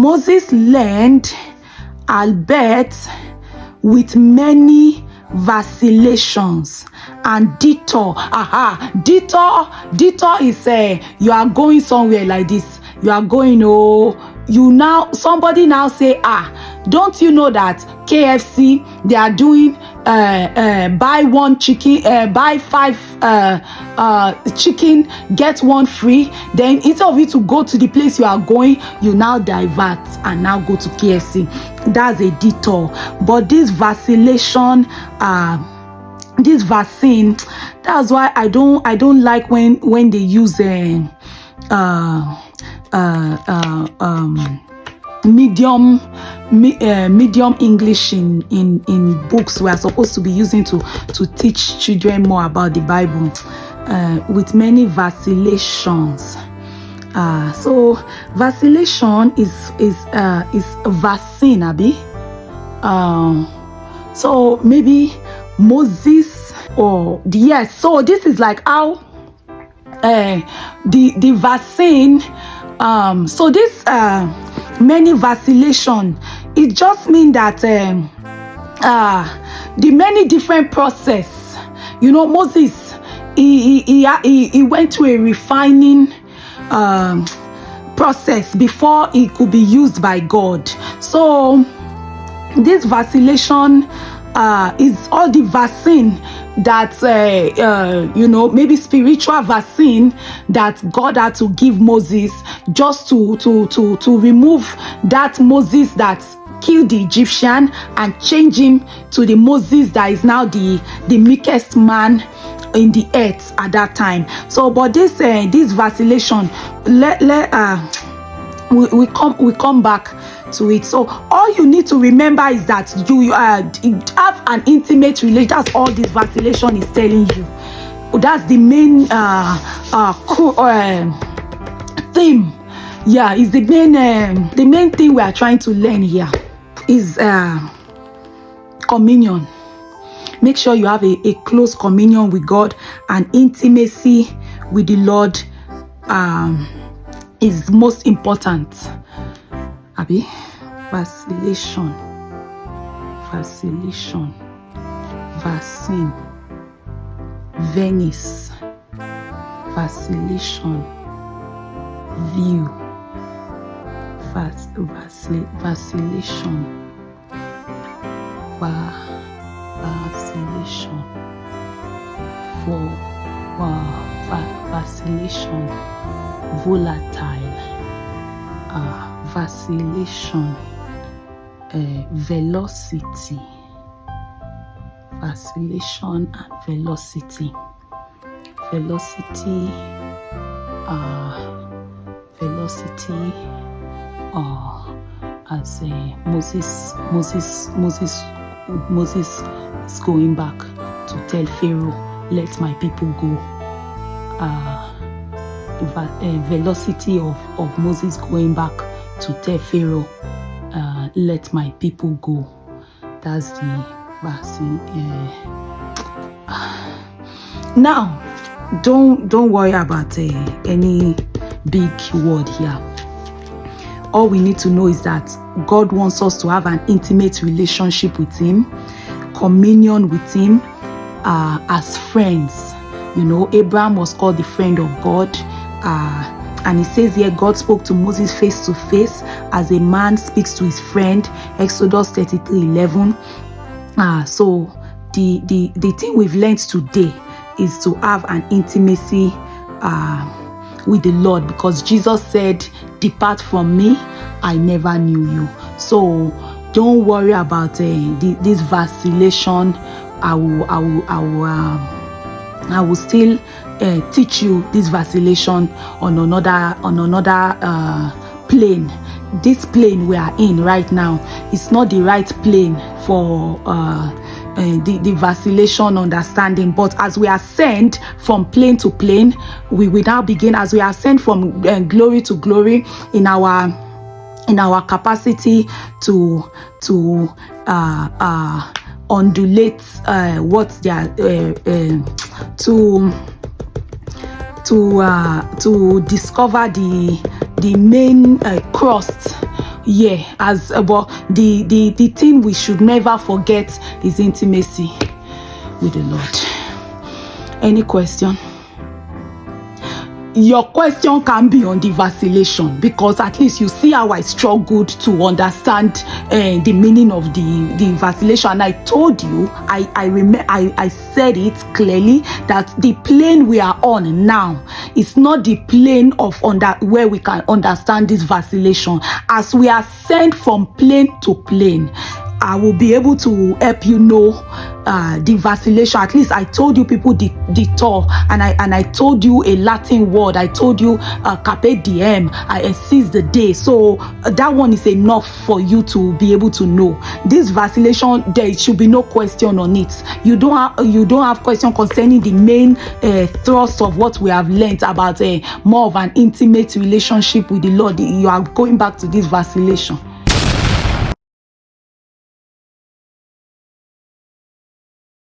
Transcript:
Moses learned, albeit with many vacillations and detour. Detour is you are going somewhere like this. You are going, somebody now say, don't you know that KFC, they are doing buy one chicken, buy 5 chicken, get one free. Then instead of you to go to the place you are going, you now divert and now go to KFC. That's a detour. But this vacillation, this vaccine, that's why I don't like when they use medium English in books we are supposed to be using to teach children more about the Bible, with many vacillations. So vacillation is vaccine, abi. So maybe Moses, or yes. So this is like how the vaccine. So this many vacillation, it just means that the many different process. Moses, he went to a refining process before it could be used by God. So this vacillation is all the vaccine that maybe spiritual vaccine that God had to give Moses, just to remove that Moses that killed the Egyptian and change him to the Moses that is now the meekest man in the earth at that time. So but this vacillation, we come back to it. So all you need to remember is that you have an intimate relationship. That's all this vacillation is telling you. That's the main theme. Yeah, is the main thing we are trying to learn here is communion. Make sure you have a close communion with God, and intimacy with the Lord is most important. Abi, vacillation, vaccine, Venice, vacillation, view, vacillation, vacillation, vacillation, volatile, vacillation, velocity, vacillation and velocity, velocity as Moses is going back to tell Pharaoh, let my people go. Velocity of Moses going back to tell Pharaoh, let my people go. That's the vaccine. Now, don't worry about any big word here. All we need to know is that God wants us to have an intimate relationship with Him, communion with Him, as friends. Abraham was called the friend of God. And it says here, God spoke to Moses face to face as a man speaks to his friend. Exodus 33:11. So the thing we've learned today is to have an intimacy with the Lord, because Jesus said, depart from me, I never knew you. So don't worry about this vacillation. I will still teach you this vacillation on another plane. This plane we are in right now is not the right plane for the vacillation understanding. But as we ascend from plane to plane, we will now begin, as we ascend from glory to glory in our capacity to undulate what they are to discover the main crust yeah, as but the thing we should never forget is intimacy with the Lord. Any question? Your question can be on the vacillation, because at least you see how I struggled to understand the meaning of the vacillation. And I told you, I said it clearly, that the plane we are on now is not the plane of where we can understand this vacillation. As we are sent from plane to plane, I will be able to help you know the vacillation. At least I told you people the tour, and I told you a Latin word. I told you carpe diem, I seize the day. So that one is enough for you to be able to know this vacillation. There should be no question on it. You don't have question concerning the main thrust of what we have learned about more of an intimate relationship with the Lord. You are going back to this vacillation.